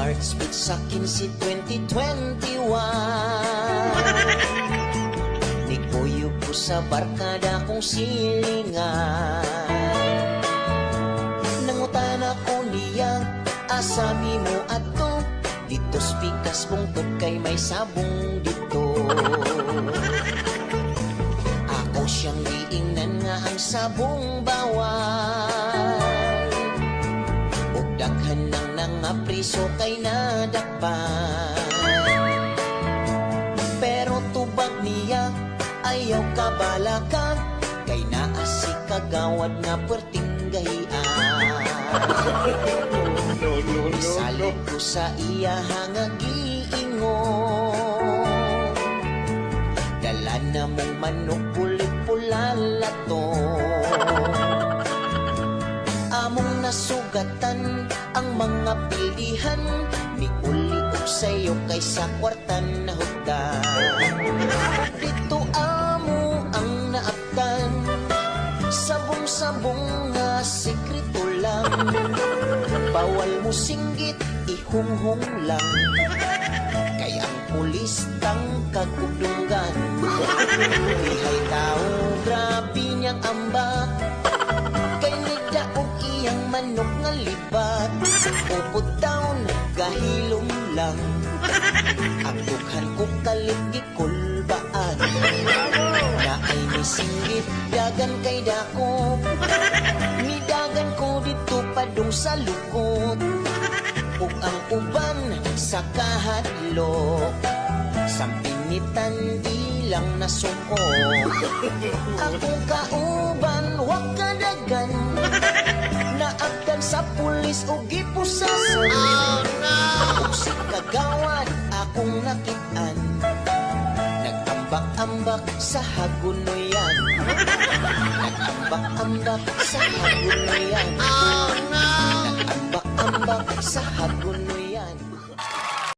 March bit sa 15, 2021. Nikuyog ko sa barkada kong silingan. Nangutan ako niya, asami mo ato. Dito spikas bungtod kay may sabong dito. Ako siyang giingnan nga ang sabong bawal. Ug daghan nang nangapriso kay nadakpan. Pero tubag niya ayaw kabalakan, kay naa si kagawad nga perting gahian. Salit ko sa iya nga giingon, dala na mong manok pulit-pulalato. Among nasugatan ang mga pilihan, ni uli og sayo kay sa kwartan na hugdan. Dito amo ang naaptan, sabong-sabong nga sekreto lang. Bawal mo singgit, ihunghong lang, kay ang pulis tangkag udunggan. Lihay tao, grabe niyang ambak, kay nagdaog iyang manok nga libat. Upod taon, gahilom lang, ang dughan ko kalit gikulbaan. Na ay nisinggit, dagan kay dako, nidagan ko dito padung sa lukot. Ug ang uban sa kahadlok, sampinitan ilang nasuko. Akong kauban wag kadagan, naagdan sa pulis o gipusasan. Ug si kagawad akong nakitaan, nagambak-ambak sa hagunoyan. Nagambak-ambak sa hagunoyan. Nagambak-ambak sa hagunoyan.